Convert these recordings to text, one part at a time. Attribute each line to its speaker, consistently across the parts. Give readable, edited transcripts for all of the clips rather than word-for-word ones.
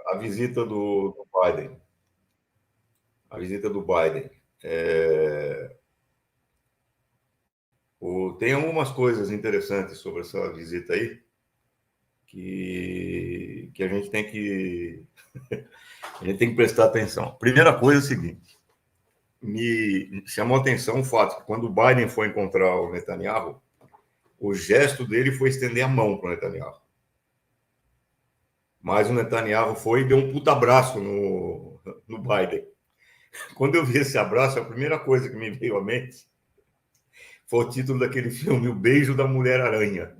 Speaker 1: a visita do Biden. A visita do Biden. Tem algumas coisas interessantes sobre essa visita aí que a gente tem que prestar atenção. Primeira coisa é o seguinte: me chamou a atenção o fato que quando o Biden foi encontrar o Netanyahu, o gesto dele foi estender a mão para o Netanyahu. Mas o Netanyahu foi e deu um puta abraço no Biden. Quando eu vi esse abraço, a primeira coisa que me veio à mente foi o título daquele filme, O Beijo da Mulher-Aranha.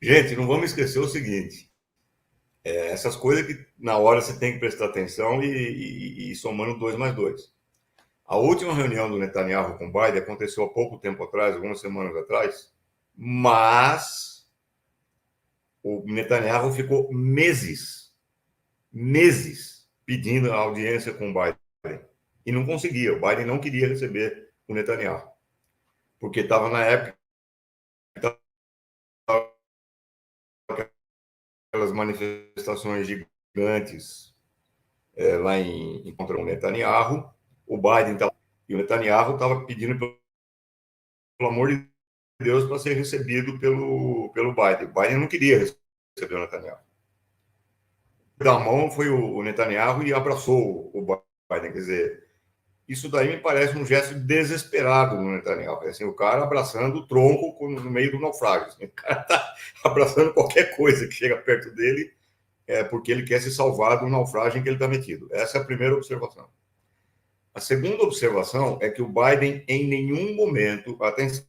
Speaker 1: Gente, não vamos esquecer o seguinte: essas coisas que na hora você tem que prestar atenção e somando 2 mais 2. A última reunião do Netanyahu com o Biden aconteceu há pouco tempo atrás, algumas semanas atrás, mas o Netanyahu ficou meses pedindo a audiência com o Biden e não conseguia. O Biden não queria receber o Netanyahu, porque estava na época aquelas manifestações gigantes lá contra o Netanyahu. O Biden e o Netanyahu estava pedindo, pelo amor de Deus, para ser recebido pelo Biden. O Biden não queria receber o Netanyahu. Da mão foi o Netanyahu e abraçou o Biden. Quer dizer, isso daí me parece um gesto desesperado no Netanyahu. Assim, o cara abraçando o tronco no meio do naufrágio. Assim, o cara está abraçando qualquer coisa que chega perto dele, porque ele quer se salvar do naufrágio em que ele está metido. Essa é a primeira observação. A segunda observação é que o Biden, em nenhum momento, atenção,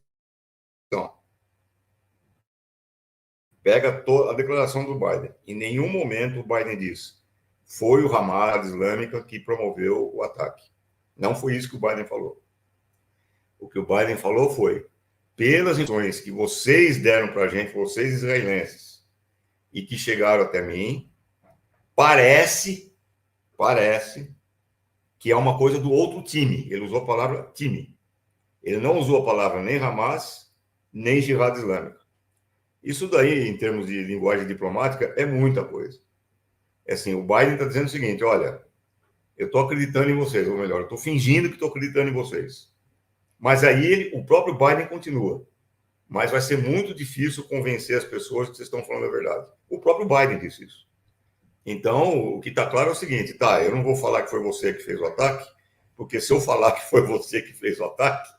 Speaker 1: pega a declaração do Biden, em nenhum momento o Biden diz: foi o Hamas islâmica que promoveu o ataque. Não foi isso que o Biden falou. O que o Biden falou foi: pelas informações que vocês deram para a gente, vocês israelenses, e que chegaram até mim, parece que é uma coisa do outro time. Ele usou a palavra time. Ele não usou a palavra nem Hamas, nem Jihad Islâmica. Isso daí, em termos de linguagem diplomática, é muita coisa. É assim, o Biden está dizendo o seguinte: olha, eu estou acreditando em vocês, ou melhor, eu estou fingindo que estou acreditando em vocês. Mas aí o próprio Biden continua. Mas vai ser muito difícil convencer as pessoas que vocês estão falando a verdade. O próprio Biden disse isso. Então, o que está claro é o seguinte: tá, eu não vou falar que foi você que fez o ataque, porque se eu falar que foi você que fez o ataque,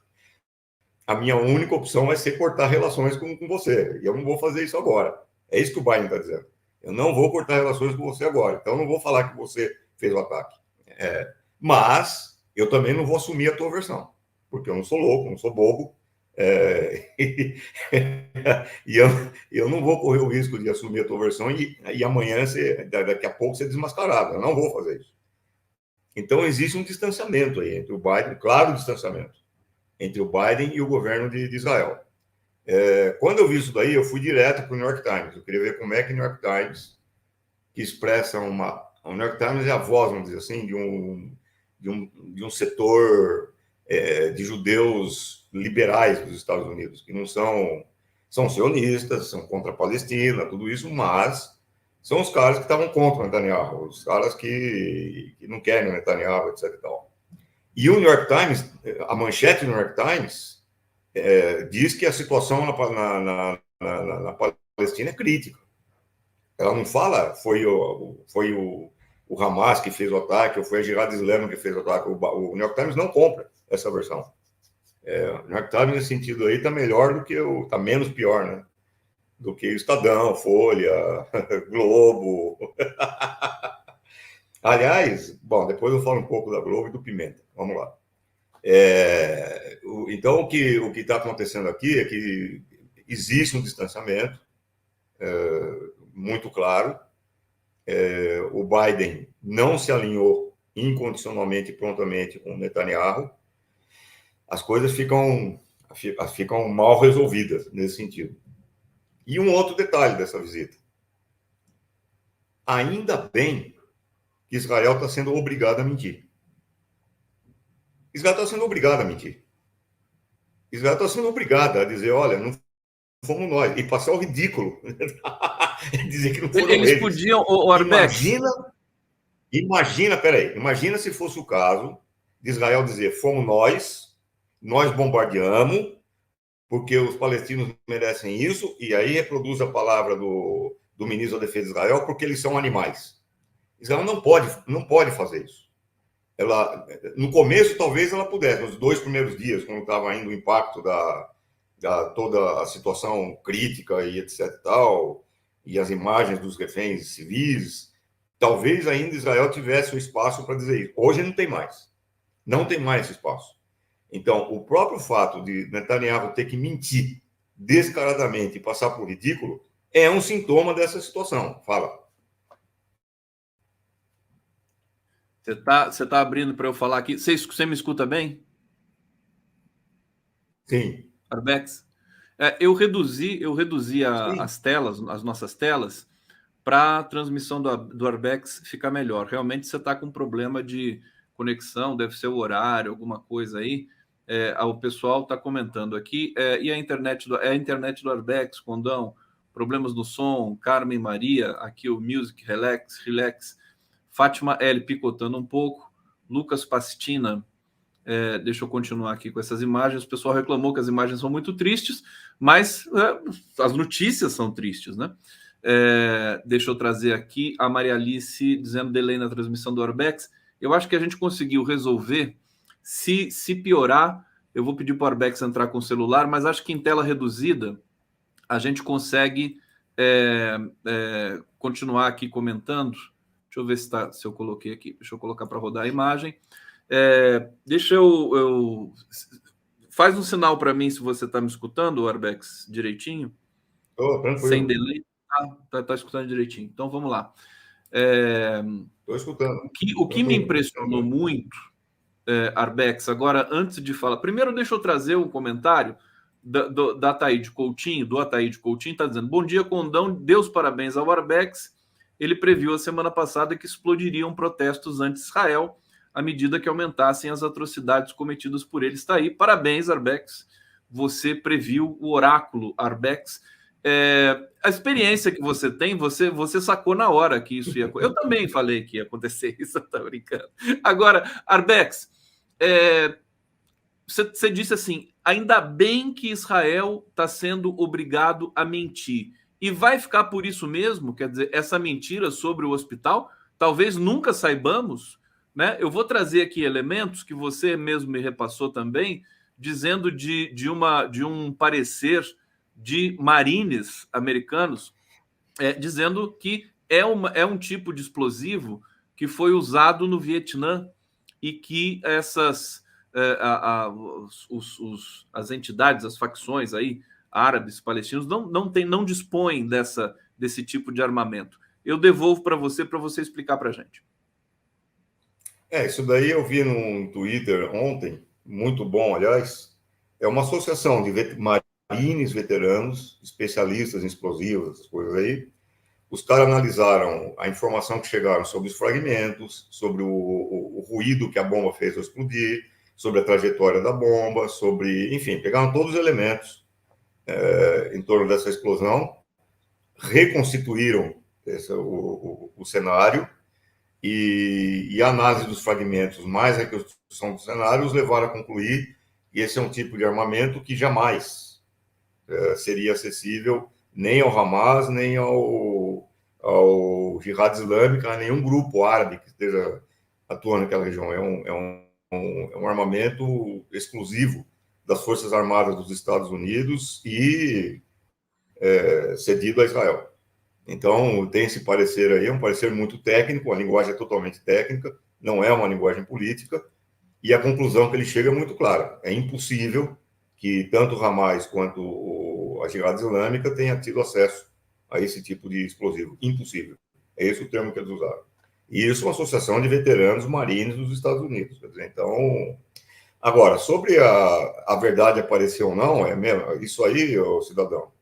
Speaker 1: a minha única opção vai ser cortar relações com você. E eu não vou fazer isso agora. É isso que o Biden está dizendo. Eu não vou cortar relações com você agora. Então, eu não vou falar que você fez o ataque. Mas eu também não vou assumir a tua versão, porque eu não sou louco, não sou bobo. E eu não vou correr o risco de assumir a tua versão e amanhã, daqui a pouco, ser desmascarado. Eu não vou fazer isso. Então, existe um distanciamento aí entre o Biden, claro, distanciamento entre o Biden e o governo de Israel. Quando eu vi isso daí, eu fui direto para o New York Times. Eu queria ver como é que o New York Times, que expressa o New York Times é a voz, vamos dizer assim, de um setor de judeus liberais dos Estados Unidos, que não são sionistas, são contra a Palestina, tudo isso, mas são os caras que estavam contra o Netanyahu, os caras que não querem o Netanyahu, etc. E tal. E o New York Times, a manchete do New York Times, diz que a situação na Palestina é crítica. Ela não fala foi o Hamas que fez o ataque, ou foi a Jihad Islâmica que fez o ataque. O New York Times não compra essa versão. O New York Times, nesse sentido aí, está melhor do que está menos pior, né? Do que o Estadão, Folha, Globo. Aliás, bom, depois eu falo um pouco da Globo e do Pimenta. Vamos lá. Então, o que está acontecendo aqui é que existe um distanciamento muito claro. O Biden não se alinhou incondicionalmente e prontamente com o Netanyahu. As coisas ficam mal resolvidas nesse sentido. E um outro detalhe dessa visita: ainda bem que Israel está sendo obrigado a mentir. Israel está sendo obrigado a mentir. Israel está sendo obrigada a dizer, olha, não fomos nós, e passar o ridículo, dizer que não foram
Speaker 2: Eles
Speaker 1: eles.
Speaker 2: podiam, o Arbex,
Speaker 1: imagina se fosse o caso de Israel dizer, fomos nós bombardeamos, porque os palestinos merecem isso, e aí reproduz a palavra do ministro da Defesa de Israel, porque eles são animais. Israel não pode fazer isso. Ela, no começo, talvez ela pudesse, nos 2 primeiros dias, quando estava indo o impacto da toda a situação crítica e etc. Tal, e as imagens dos reféns civis, talvez ainda Israel tivesse o espaço para dizer isso. Hoje não tem mais. Não tem mais esse espaço. Então, o próprio fato de Netanyahu ter que mentir descaradamente e passar por ridículo é um sintoma dessa situação. Fala.
Speaker 2: você tá abrindo para eu falar aqui. Você me escuta bem,
Speaker 1: Sim.
Speaker 2: Arbex? Eu reduzi
Speaker 1: Sim.
Speaker 2: as telas, as nossas telas, para a transmissão do Arbex ficar melhor. Realmente você está com um problema de conexão, deve ser o horário, alguma coisa aí. O pessoal está comentando aqui. E a internet do Arbex, Condão, problemas no som, Carmen Maria, aqui o Music, Relax. Fátima L picotando um pouco, Lucas Pastina. Deixa eu continuar aqui com essas imagens. O pessoal reclamou que as imagens são muito tristes, mas as notícias são tristes, né? Deixa eu trazer aqui a Maria Alice dizendo delay na transmissão do Orbex. Eu acho que a gente conseguiu resolver. Se piorar, eu vou pedir para o Orbex entrar com o celular, mas acho que em tela reduzida a gente consegue continuar aqui comentando. Deixa eu ver se eu coloquei aqui. Deixa eu colocar para rodar a imagem. Deixa eu. Faz um sinal para mim se você está me escutando, Arbex, direitinho. Sem
Speaker 1: Tranquilo.
Speaker 2: delay. Tá escutando direitinho. Então vamos lá.
Speaker 1: Estou escutando.
Speaker 2: O que me impressionou muito, Arbex, agora, antes de falar. Primeiro, deixa eu trazer um comentário da Ataíde Coutinho, do Ataíde Coutinho, está dizendo: bom dia, Condão, Deus parabéns ao Arbex. Ele previu a semana passada que explodiriam protestos anti-Israel à medida que aumentassem as atrocidades cometidas por ele. Está aí. Parabéns, Arbex. Você previu o oráculo, Arbex. A experiência que você tem, você sacou na hora que isso ia acontecer. Eu também falei que ia acontecer isso, tá brincando. Agora, Arbex, você disse assim: ainda bem que Israel está sendo obrigado a mentir. E vai ficar por isso mesmo? Quer dizer, essa mentira sobre o hospital, talvez nunca saibamos, né? Eu vou trazer aqui elementos que você mesmo me repassou também, dizendo de um parecer de marines americanos, dizendo que é um tipo de explosivo que foi usado no Vietnã e que as entidades, as facções aí, árabes, palestinos, não dispõem desse tipo de armamento. Eu devolvo para você explicar para a gente.
Speaker 1: Isso daí eu vi no Twitter ontem, muito bom, aliás. É uma associação de marines veteranos, especialistas em explosivos, essas coisas aí. Os caras analisaram a informação que chegaram sobre os fragmentos, sobre o ruído que a bomba fez ao explodir, sobre a trajetória da bomba, enfim, pegaram todos os elementos em torno dessa explosão, reconstituíram o cenário e a análise dos fragmentos mais a reconstrução do cenário os levaram a concluir que esse é um tipo de armamento que jamais seria acessível nem ao Hamas, nem ao Jihad Islâmica, a nenhum grupo árabe que esteja atuando naquela região. É um armamento exclusivo das Forças Armadas dos Estados Unidos e cedido a Israel. Então, tem esse parecer aí, é um parecer muito técnico, a linguagem é totalmente técnica, não é uma linguagem política, e a conclusão que ele chega é muito clara. É impossível que tanto o Hamas quanto a Jihad Islâmica tenha tido acesso a esse tipo de explosivo. Impossível. É esse o termo que eles usaram. E isso é uma associação de veteranos marines dos Estados Unidos. Quer dizer, então, agora, sobre a verdade aparecer ou não, isso aí, cidadão,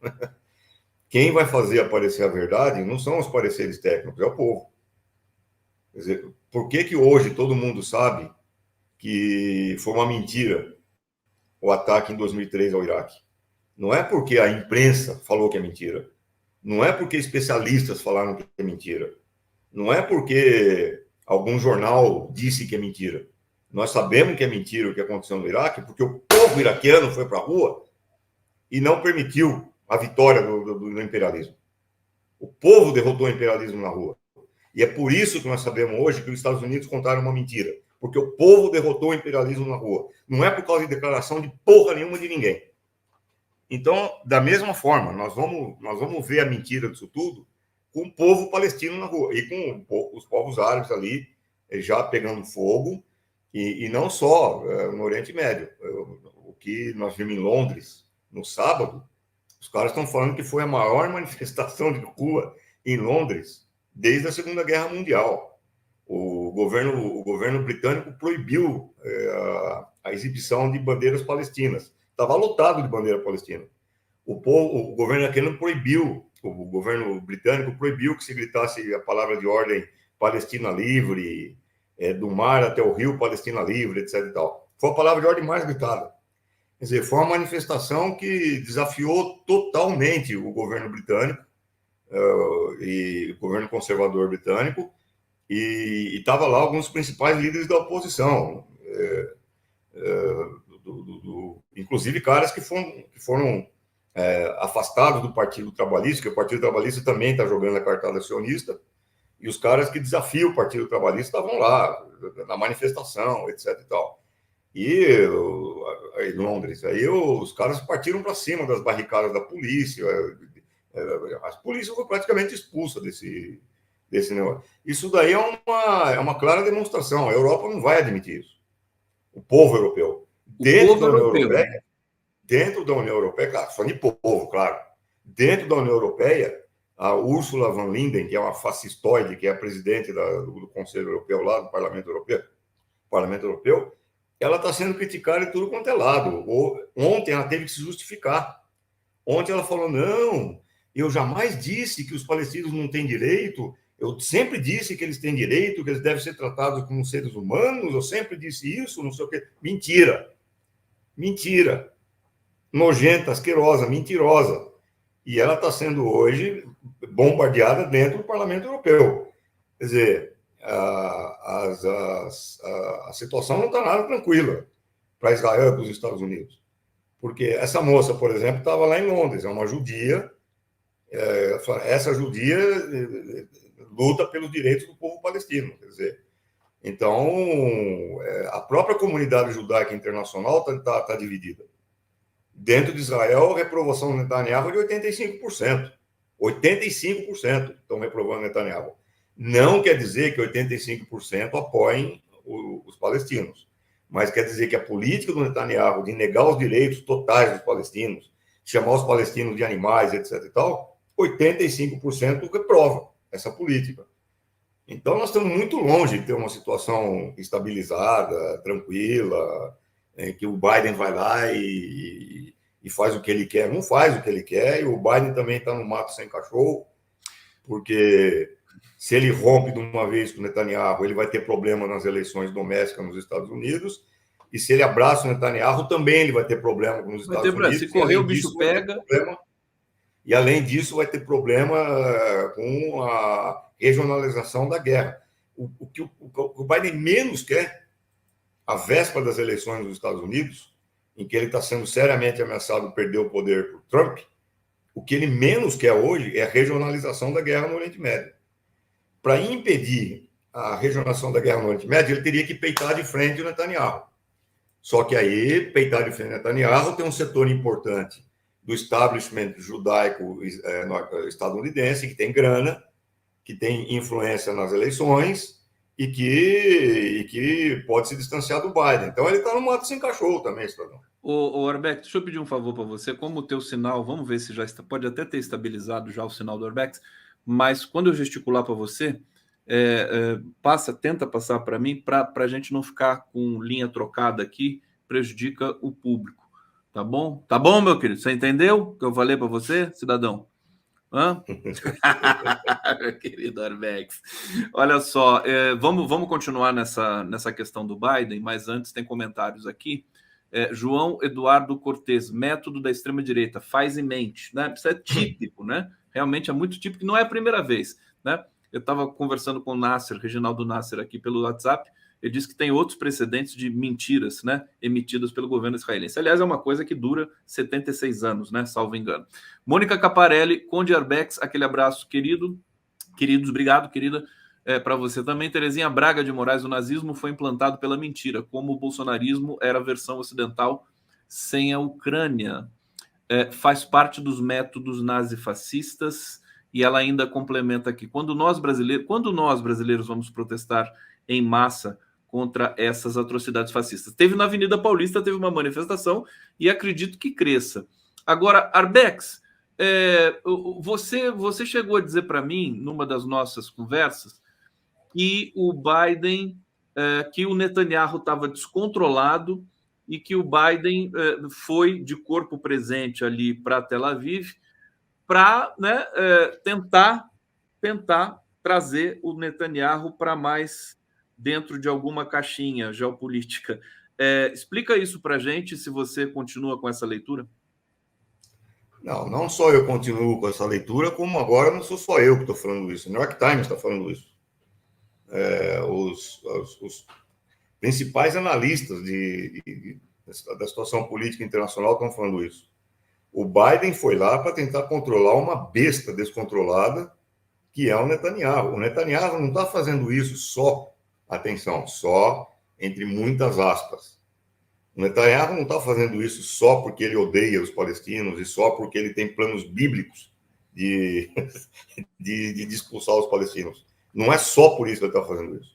Speaker 1: quem vai fazer aparecer a verdade não são os pareceres técnicos, é o povo. Quer dizer, por que hoje todo mundo sabe que foi uma mentira o ataque em 2003 ao Iraque. Não é porque a imprensa falou que é mentira. Não é porque especialistas falaram que é mentira. Não é porque algum jornal disse que é mentira. Nós sabemos que é mentira o que aconteceu no Iraque, porque o povo iraquiano foi para a rua e não permitiu a vitória do imperialismo. O povo derrotou o imperialismo na rua. E é por isso que nós sabemos hoje que os Estados Unidos contaram uma mentira. Porque o povo derrotou o imperialismo na rua. Não é por causa de declaração de porra nenhuma de ninguém. Então, da mesma forma, nós vamos ver a mentira disso tudo com o povo palestino na rua e com os povos árabes ali já pegando fogo, e não só no Oriente Médio. O que nós vimos em Londres no sábado, os caras estão falando que foi a maior manifestação de rua em Londres desde a Segunda Guerra Mundial. O governo britânico proibiu a exibição de bandeiras palestinas. Estava lotado de bandeira palestina. O governo iraquiano proibiu, o governo britânico proibiu que se gritasse a palavra de ordem Palestina livre, do mar até o rio Palestina livre, etc. E tal. Foi a palavra de ordem mais gritada. Quer dizer, foi uma manifestação que desafiou totalmente o governo britânico e o governo conservador britânico, e estava lá alguns principais líderes da oposição, inclusive caras que foram afastados do Partido Trabalhista, que o Partido Trabalhista também está jogando a cartada sionista, e os caras que desafiam o Partido Trabalhista estavam lá, na manifestação, etc. E tal. E em Londres, aí os caras partiram para cima das barricadas da polícia, a polícia foi praticamente expulsa desse negócio. Isso daí é uma clara demonstração, a Europa não vai admitir isso. O povo europeu. Dentro da União Europeia, claro, só de povo, claro. Dentro da União Europeia, a Ursula von der Leyen, que é uma fascistoide, que é a presidente do Conselho Europeu, lá do Parlamento Europeu, ela está sendo criticada de tudo quanto é lado. Ontem ela teve que se justificar. Ontem ela falou, não, eu jamais disse que os palestinos não têm direito, eu sempre disse que eles têm direito, que eles devem ser tratados como seres humanos, eu sempre disse isso, não sei o quê. Mentira. Mentira. Nojenta, asquerosa, mentirosa. E ela está sendo hoje bombardeada dentro do Parlamento Europeu. Quer dizer, a situação não está nada tranquila para Israel e para os Estados Unidos. Porque essa moça, por exemplo, estava lá em Londres, é uma judia. Essa judia luta pelos direitos do povo palestino. Quer dizer, então, a própria comunidade judaica internacional está dividida. Dentro de Israel, a reprovação do Netanyahu é de 85%. 85% estão reprovando Netanyahu. Não quer dizer que 85% apoiem os palestinos, mas quer dizer que a política do Netanyahu de negar os direitos totais dos palestinos, chamar os palestinos de animais, etc. e tal, 85% reprova essa política. Então, nós estamos muito longe de ter uma situação estabilizada, tranquila, em que o Biden vai lá e faz o que ele quer. Não faz o que ele quer, e o Biden também está no mato sem cachorro, porque se ele rompe de uma vez com o Netanyahu, ele vai ter problema nas eleições domésticas nos Estados Unidos, e se ele abraça o Netanyahu, também ele vai ter problema com os Estados Unidos.
Speaker 2: Se correr, o bicho pega.
Speaker 1: E, além disso, vai ter problema com a regionalização da guerra. O que o Biden menos quer, à véspera das eleições dos Estados Unidos, em que ele está sendo seriamente ameaçado de perder o poder por Trump, o que ele menos quer hoje é a regionalização da guerra no Oriente Médio. Para impedir a regionalização da guerra no Oriente Médio, ele teria que peitar de frente o Netanyahu. Só que aí, peitar de frente o Netanyahu, tem um setor importante do establishment judaico estadunidense, que tem grana, que tem influência nas eleições e que pode se distanciar do Biden. Então, ele está no mato sem cachorro também, cidadão.
Speaker 2: Ô Arbex, deixa eu pedir um favor para você. Como o teu sinal, vamos ver se já está, pode até ter estabilizado já o sinal do Arbex, mas quando eu gesticular para você, tenta passar para mim, para a gente não ficar com linha trocada aqui, prejudica o público. Tá bom? Tá bom, meu querido? Você entendeu o que eu falei para você, cidadão? Hã? Querido Arbex. Olha só, vamos continuar nessa questão do Biden, mas antes tem comentários aqui. João Eduardo Cortes, método da extrema-direita, faz em mente, né? Isso é típico, né? Realmente é muito típico, não é a primeira vez, né? Eu estava conversando com o Nasser, Reginaldo Nasser, aqui pelo WhatsApp. Ele disse que tem outros precedentes de mentiras, né, emitidas pelo governo israelense. Aliás, é uma coisa que dura 76 anos, né, salvo engano. Mônica Caparelli, Conde Arbex, aquele abraço, queridos, obrigado, querida, para você também. Terezinha Braga de Moraes, o nazismo foi implantado pela mentira, como o bolsonarismo era a versão ocidental sem a Ucrânia. Faz parte dos métodos nazifascistas. E ela ainda complementa aqui: quando nós brasileiros vamos protestar em massa contra essas atrocidades fascistas? Teve na Avenida Paulista, teve uma manifestação e acredito que cresça. Agora, Arbex, você chegou a dizer para mim, numa das nossas conversas, que o Biden, que o Netanyahu estava descontrolado e que o Biden foi de corpo presente ali para Tel Aviv para, né, tentar trazer o Netanyahu para mais dentro de alguma caixinha geopolítica. Explica isso para a gente, se você continua com essa leitura.
Speaker 1: Não só eu continuo com essa leitura, como agora não sou só eu que estou falando isso. O New York Times está falando isso. Os principais analistas da situação política internacional estão falando isso. O Biden foi lá para tentar controlar uma besta descontrolada, que é o Netanyahu. O Netanyahu não está fazendo isso só, atenção, só entre muitas aspas. O Netanyahu não está fazendo isso só porque ele odeia os palestinos e só porque ele tem planos bíblicos de expulsar os palestinos. Não é só por isso que ele está fazendo isso.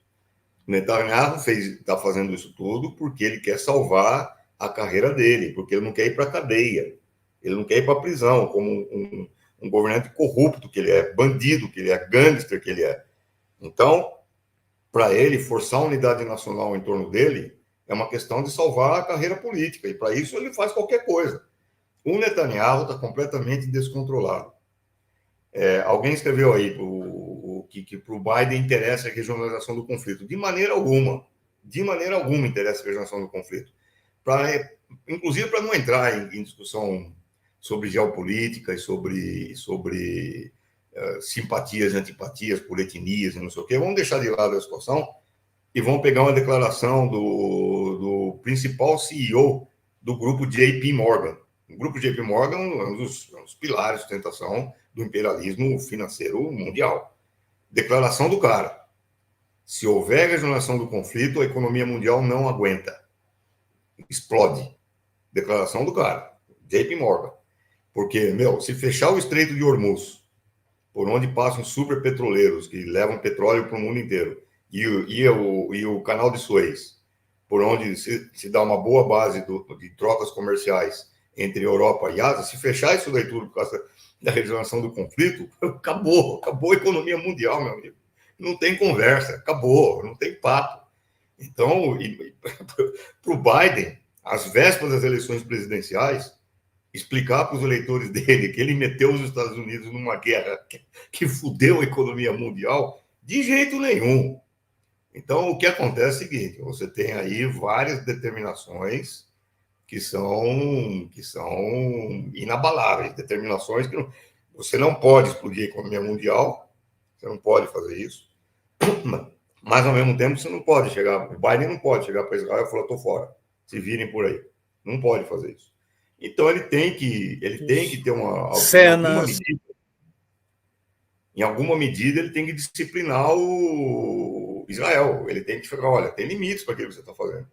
Speaker 1: O Netanyahu está fazendo isso tudo porque ele quer salvar a carreira dele, porque ele não quer ir para a cadeia, ele não quer ir para a prisão, como um governante corrupto que ele é, bandido que ele é, gangster que ele é. Então, para ele, forçar a unidade nacional em torno dele é uma questão de salvar a carreira política, e para isso ele faz qualquer coisa. O Netanyahu está completamente descontrolado. Alguém escreveu aí que para o Biden interessa a regionalização do conflito. De maneira alguma interessa a regionalização do conflito. Inclusive para não entrar em discussão sobre geopolítica e sobre simpatias e antipatias por etnias e não sei o quê. Vamos deixar de lado a situação e vamos pegar uma declaração do principal CEO do grupo JP Morgan. O grupo JP Morgan é um dos pilares de sustentação do imperialismo financeiro mundial. Declaração do cara: se houver regionalização do conflito, a economia mundial não aguenta. Explode. Declaração do cara, JP Morgan. Porque, se fechar o Estreito de Hormuz, por onde passam superpetroleiros que levam petróleo para o mundo inteiro, e o canal de Suez, por onde se dá uma boa base de trocas comerciais entre Europa e Ásia, se fechar isso daí tudo por causa da regionalização do conflito, acabou a economia mundial, meu amigo. Não tem conversa, acabou, não tem papo. Então, para o Biden, às vésperas das eleições presidenciais, explicar para os eleitores dele que ele meteu os Estados Unidos numa guerra que fudeu a economia mundial, de jeito nenhum. Então, o que acontece é o seguinte: você tem aí várias determinações que são inabaláveis, determinações que você não pode explodir a economia mundial, você não pode fazer isso, mas ao mesmo tempo você não pode chegar, o Biden não pode chegar para Israel e falar: estou fora, se virem por aí. Não pode fazer isso. Então ele tem que ter em alguma medida ele tem que disciplinar o Israel. Ele tem que falar: olha, tem limites para aquilo que você está fazendo.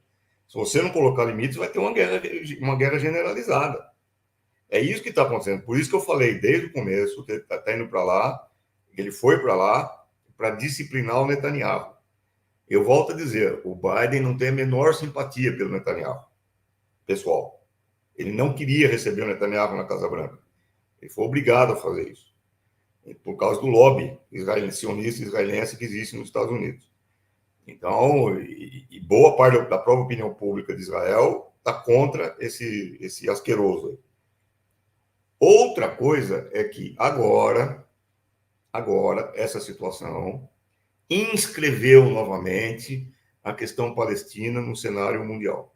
Speaker 1: Se você não colocar limites, vai ter uma guerra generalizada. É isso que está acontecendo. Por isso que eu falei desde o começo que ele está indo para lá, que ele foi para lá para disciplinar o Netanyahu. Eu volto a dizer: o Biden não tem a menor simpatia pelo Netanyahu, pessoal. Ele não queria receber o Netanyahu na Casa Branca. Ele foi obrigado a fazer isso, por causa do lobby sionista israelense que existe nos Estados Unidos. Então, e boa parte da própria opinião pública de Israel está contra esse asqueroso. Outra coisa é que agora essa situação inscreveu novamente a questão palestina no cenário mundial.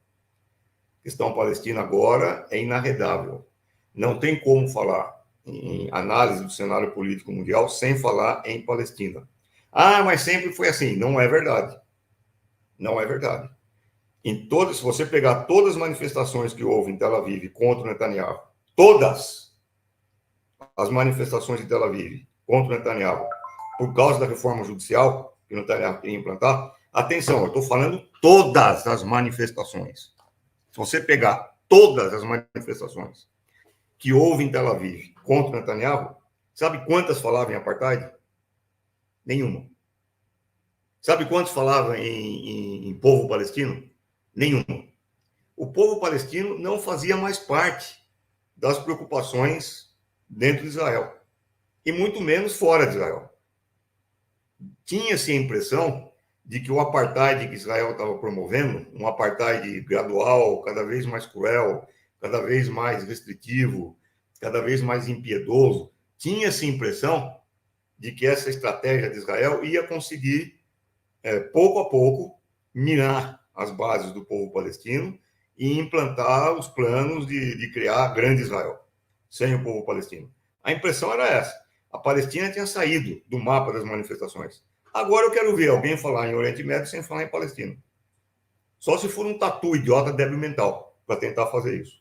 Speaker 1: questão palestina agora é inarredável. Não tem como falar em análise do cenário político mundial sem falar em Palestina. Ah, mas sempre foi assim. Não é verdade. Não é verdade. Se você pegar todas as manifestações que houve em Tel Aviv contra o Netanyahu, todas as manifestações de Tel Aviv contra o Netanyahu, por causa da reforma judicial que o Netanyahu queria implantar, atenção, eu estou falando todas as manifestações. Se você pegar todas as manifestações que houve em Tel Aviv contra o Netanyahu, sabe quantas falavam em apartheid? Nenhuma. Sabe quantos falavam em povo palestino? Nenhuma. O povo palestino não fazia mais parte das preocupações dentro de Israel, e muito menos fora de Israel. Tinha-se a impressão de que o apartheid que Israel estava promovendo, um apartheid gradual, cada vez mais cruel, cada vez mais restritivo, cada vez mais impiedoso, tinha-se a impressão de que essa estratégia de Israel ia conseguir, pouco a pouco, minar as bases do povo palestino e implantar os planos de criar grande Israel, sem o povo palestino. A impressão era essa. A Palestina tinha saído do mapa das manifestações. Agora eu quero ver alguém falar em Oriente Médio sem falar em Palestina. Só se for um tatu idiota débil mental para tentar fazer isso.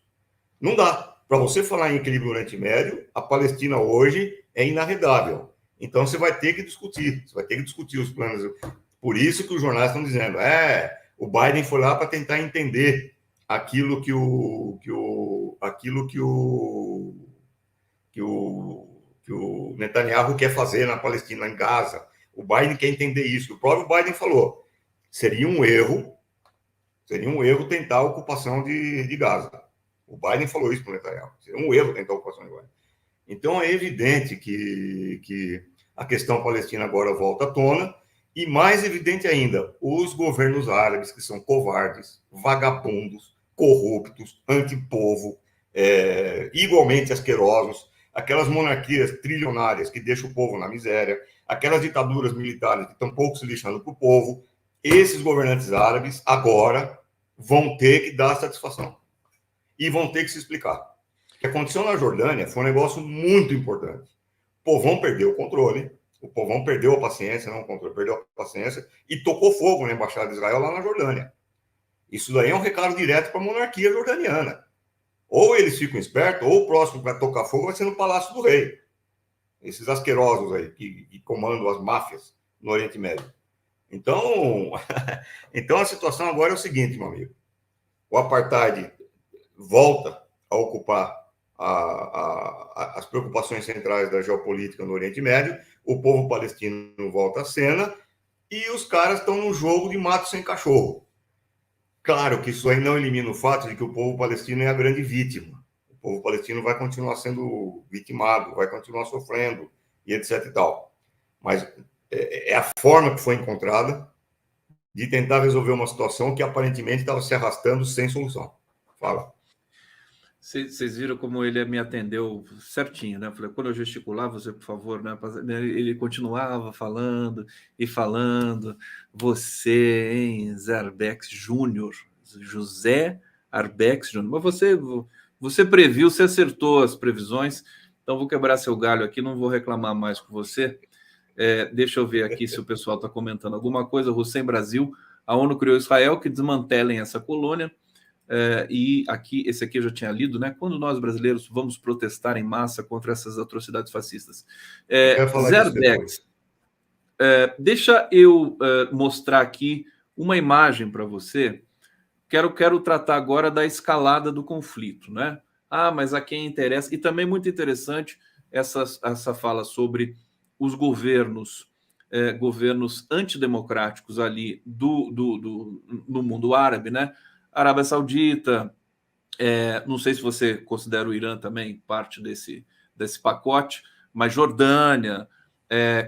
Speaker 1: Não dá. Para você falar em equilíbrio no Oriente Médio, a Palestina hoje é inarredável. Então você vai ter que discutir. Você vai ter que discutir os planos. Por isso que os jornais estão dizendo, o Biden foi lá para tentar entender aquilo que o Netanyahu quer fazer na Palestina, em Gaza. O Biden quer entender isso. O próprio Biden falou, seria um erro tentar a ocupação de Gaza. O Biden falou isso para o Netanyahu. Seria um erro tentar a ocupação de Gaza. Então é evidente que a questão palestina agora volta à tona, e mais evidente ainda, os governos árabes, que são covardes, vagabundos, corruptos, antipovo, igualmente asquerosos, aquelas monarquias trilionárias que deixam o povo na miséria, aquelas ditaduras militares que estão pouco se lixando para o povo, esses governantes árabes agora vão ter que dar satisfação e vão ter que se explicar. O que aconteceu na Jordânia foi um negócio muito importante. O povão perdeu o controle, o povão perdeu a paciência, não o controle, perdeu a paciência e tocou fogo na embaixada de Israel lá na Jordânia. Isso daí é um recado direto para a monarquia jordaniana. Ou eles ficam espertos, ou o próximo para tocar fogo vai ser no Palácio do Rei. Esses asquerosos aí que comandam as máfias no Oriente Médio. Então a situação agora é o seguinte, meu amigo. O apartheid volta a ocupar as preocupações centrais da geopolítica no Oriente Médio, o povo palestino volta à cena e os caras estão num jogo de mato sem cachorro. Claro que isso aí não elimina o fato de que o povo palestino é a grande vítima. O povo palestino vai continuar sendo vitimado, vai continuar sofrendo, e etc e tal. Mas é a forma que foi encontrada de tentar resolver uma situação que aparentemente estava se arrastando sem solução. Fala.
Speaker 2: Vocês viram como ele me atendeu certinho, né? Falei, quando eu gesticular, você, por favor, né? Ele continuava falando e falando. Você, hein, Zé Arbex Júnior, José Arbex Júnior. Mas você previu, você acertou as previsões. Então, vou quebrar seu galho aqui, não vou reclamar mais com você. Deixa eu ver aqui se o pessoal está comentando alguma coisa. Hussein Brasil, a ONU criou Israel, que desmantelem essa colônia. E aqui, esse aqui eu já tinha lido, né? Quando nós brasileiros vamos protestar em massa contra essas atrocidades fascistas. Zerbex, deixa eu mostrar aqui uma imagem para você. Quero tratar agora da escalada do conflito, né? Mas a quem interessa, e também muito interessante essa fala sobre os governos antidemocráticos ali no mundo árabe, né? Arábia Saudita, não sei se você considera o Irã também parte desse pacote, mas Jordânia,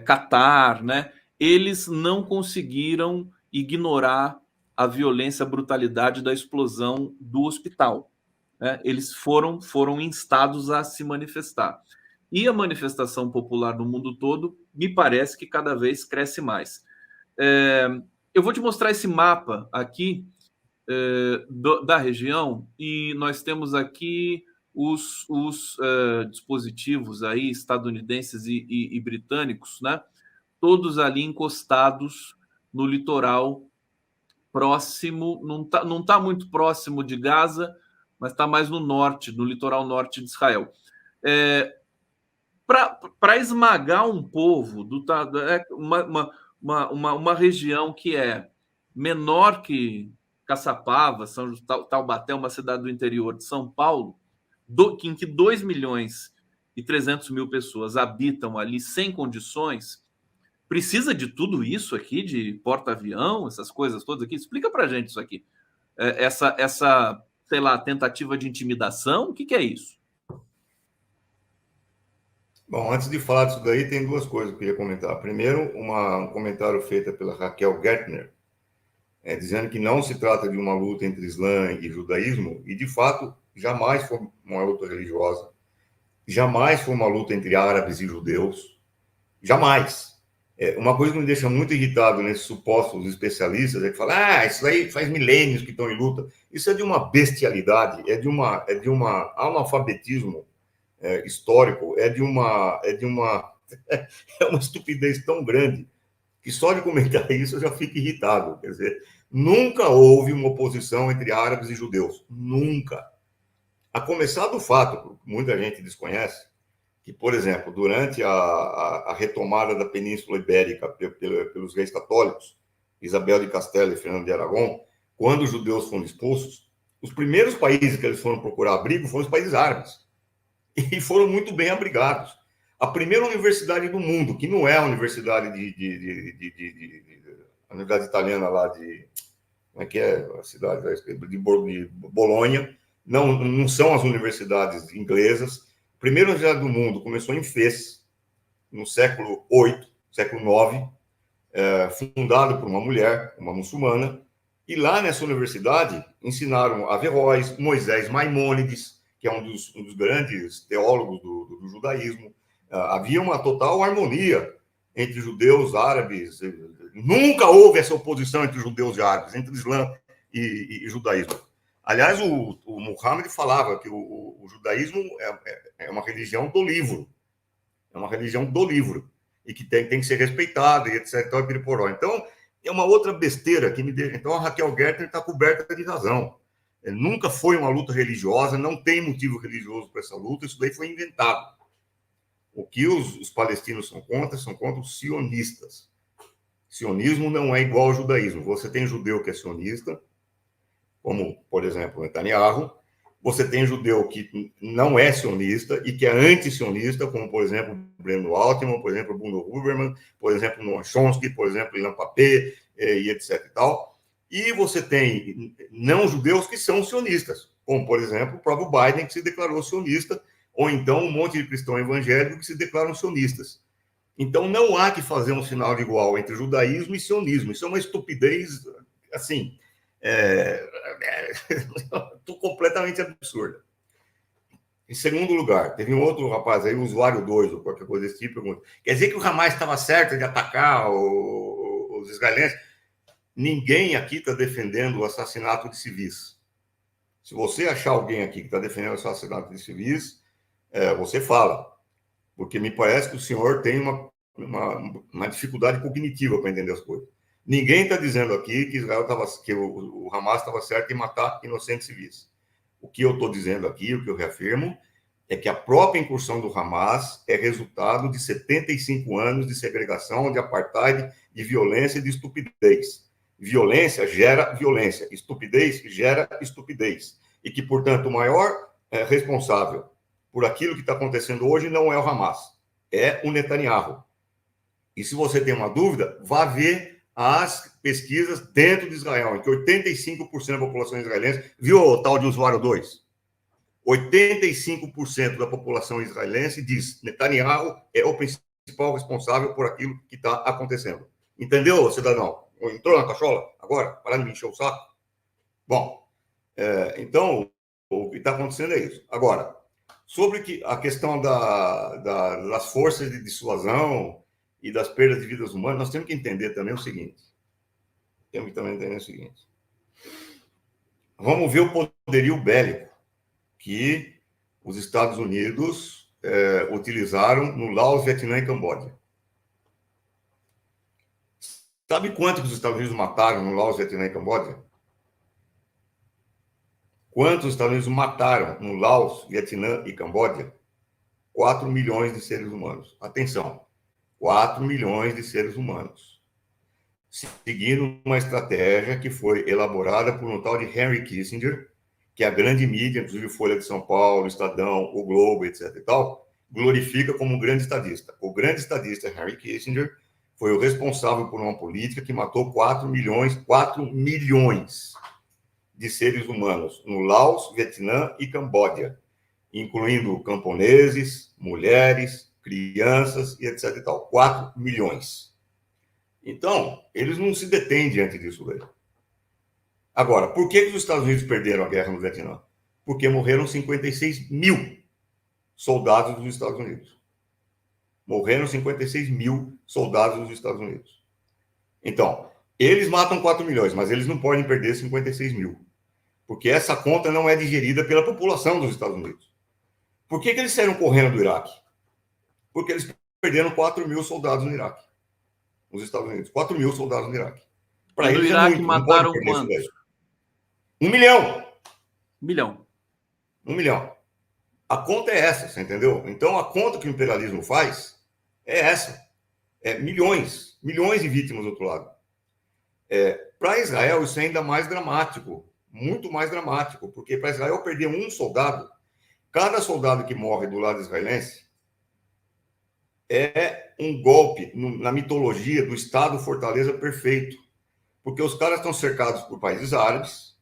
Speaker 2: Catar, né? Eles não conseguiram ignorar a violência, a brutalidade da explosão do hospital, né? Eles foram instados a se manifestar. E a manifestação popular no mundo todo, me parece que cada vez cresce mais. Eu vou te mostrar esse mapa aqui, da região, e nós temos aqui os dispositivos aí estadunidenses e britânicos, né? Todos ali encostados no litoral próximo, não tá muito próximo de Gaza, mas está mais no norte, no litoral norte de Israel. Para esmagar um povo, uma região que é menor que Caçapava, Taubaté, uma cidade do interior de São Paulo, em que 2 milhões e 300 mil pessoas habitam ali sem condições, precisa de tudo isso aqui, de porta-avião, essas coisas todas aqui? Explica para gente isso aqui. Essa, sei lá, tentativa de intimidação, o que é isso?
Speaker 1: Bom, antes de falar disso daí, tem duas coisas que eu queria comentar. Primeiro, um comentário feito pela Raquel Gertner, dizendo que não se trata de uma luta entre Islã e judaísmo, e de fato, jamais foi uma luta religiosa, jamais foi uma luta entre árabes e judeus, jamais. Uma coisa que me deixa muito irritado nesses supostos especialistas é que falam, isso aí faz milênios que estão em luta. Isso é de uma bestialidade, é de uma analfabetismo histórico, é uma estupidez tão grande que só de comentar isso eu já fico irritado. Quer dizer, nunca houve uma oposição entre árabes e judeus, nunca. A começar do fato, que muita gente desconhece, que, por exemplo, durante a retomada da Península Ibérica pelos reis católicos, Isabel de Castela e Fernando de Aragão, quando os judeus foram expulsos, os primeiros países que eles foram procurar abrigo foram os países árabes. E foram muito bem abrigados. A primeira universidade do mundo, que não é a universidade a universidade italiana lá de... Como é que é a cidade? De Bolonha. Não são as universidades inglesas. A primeira universidade do mundo começou em Fez, no século VIII, século IX, fundado por uma mulher, uma muçulmana, e lá nessa universidade ensinaram Averroes, Moisés Maimônides, que é um dos grandes teólogos do judaísmo. Havia uma total harmonia entre judeus, árabes. Nunca houve essa oposição entre judeus e árabes, entre Islã e judaísmo. Aliás, o Muhammad falava que o judaísmo é uma religião do livro. É uma religião do livro. E que tem que ser respeitada, e etc. Então, é uma outra besteira que me deixa. Então, a Raquel Gertner está coberta de razão. Nunca foi uma luta religiosa, não tem motivo religioso para essa luta, isso daí foi inventado. O que os palestinos são contra os sionistas. Sionismo não é igual ao judaísmo. Você tem judeu que é sionista, como, por exemplo, Netanyahu. Você tem judeu que não é sionista e que é anti-sionista, como, por exemplo, Breno Altman, por exemplo, Bruno Huberman, por exemplo, Noam Chomsky, por exemplo, Ilan Pappé, e etc. e tal. E você tem não-judeus que são sionistas, como, por exemplo, o próprio Biden, que se declarou sionista, ou então um monte de cristãos evangélicos que se declaram sionistas. Então, não há que fazer um sinal de igual entre judaísmo e sionismo. Isso é uma estupidez, assim, completamente absurda. Em segundo lugar, teve um outro rapaz aí, o usuário 2, ou qualquer coisa desse tipo, pergunta, quer dizer que o Hamas estava certo de atacar os israelenses? Ninguém aqui está defendendo o assassinato de civis. Se você achar alguém aqui que está defendendo o assassinato de civis, você fala. Porque me parece que o senhor tem uma dificuldade cognitiva para entender as coisas. Ninguém está dizendo aqui que o Hamas estava certo em matar inocentes civis. O que eu estou dizendo aqui, o que eu reafirmo, é que a própria incursão do Hamas é resultado de 75 anos de segregação, de apartheid, de violência e de estupidez. Violência gera violência, estupidez gera estupidez. E que, portanto, o maior responsável por aquilo que está acontecendo hoje não é o Hamas, é o Netanyahu. E se você tem uma dúvida, vá ver as pesquisas dentro de Israel, em que 85% da população israelense viu o tal de usuário 2. 85% da população israelense diz Netanyahu é o principal responsável por aquilo que está acontecendo. Entendeu, cidadão? Entrou na cachola? Agora? Parar de me encher o saco? Bom, então, o que está acontecendo é isso. Agora, sobre a questão das forças de dissuasão e das perdas de vidas humanas, nós temos que entender também o seguinte. vamos ver o poderio bélico que os Estados Unidos utilizaram no Laos, Vietnã e Camboja. Sabe quanto que os Estados Unidos mataram no Laos, Vietnã e Camboja? Quantos os Estados Unidos mataram no Laos, Vietnã e Camboja? 4 milhões de seres humanos. Atenção, 4 milhões de seres humanos. Seguindo uma estratégia que foi elaborada por um tal de Henry Kissinger, que a grande mídia, inclusive Folha de São Paulo, Estadão, o Globo, etc. e tal, glorifica como um grande estadista. O grande estadista Henry Kissinger foi o responsável por uma política que matou 4 milhões de seres humanos no Laos, Vietnã e Camboja, incluindo camponeses, mulheres, crianças e etc. e tal. 4 milhões. Então, eles não se detêm diante disso daí. Agora, por que os Estados Unidos perderam a guerra no Vietnã? Porque morreram 56 mil soldados dos Estados Unidos. Morreram 56 mil soldados dos Estados Unidos. Então, eles matam 4 milhões, mas eles não podem perder 56 mil. Porque essa conta não é digerida pela população dos Estados Unidos. Por que eles saíram correndo do Iraque? Porque eles perderam 4 mil soldados no Iraque. Nos Estados Unidos. 4 mil soldados no Iraque.
Speaker 2: Para eles é muito. Mataram quantos?
Speaker 1: 1 milhão.
Speaker 2: 1 milhão.
Speaker 1: 1 milhão. A conta é essa, você entendeu? Então, a conta que o imperialismo faz é essa. É milhões de vítimas do outro lado. Para Israel, isso é ainda mais dramático. Muito mais dramático. Porque para Israel perder um soldado, cada soldado que morre do lado israelense é um golpe na mitologia do Estado Fortaleza perfeito. Porque os caras estão cercados por países árabes,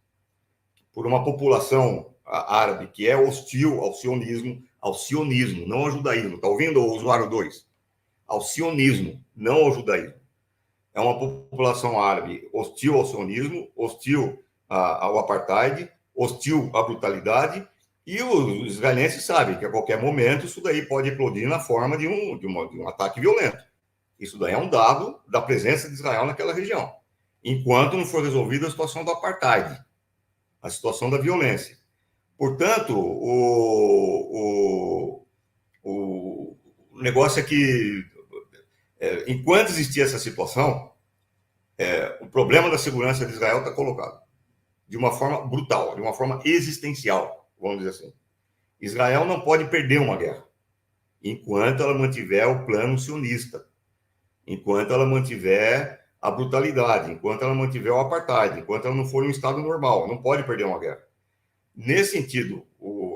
Speaker 1: por uma população árabe que é hostil ao sionismo, não ao judaísmo. Está ouvindo, o usuário 2? Ao sionismo, não ao judaísmo. É uma população árabe hostil ao sionismo, hostil ao apartheid, hostil à brutalidade, e os israelenses sabem que a qualquer momento isso daí pode explodir na forma de um ataque violento. Isso daí é um dado da presença de Israel naquela região. Enquanto não for resolvida a situação do apartheid, a situação da violência. Portanto, o negócio é que, enquanto existir essa situação, o problema da segurança de Israel está colocado de uma forma brutal, de uma forma existencial, vamos dizer assim. Israel não pode perder uma guerra enquanto ela mantiver o plano sionista, enquanto ela mantiver a brutalidade, enquanto ela mantiver o apartheid, enquanto ela não for um Estado normal, não pode perder uma guerra. Nesse sentido,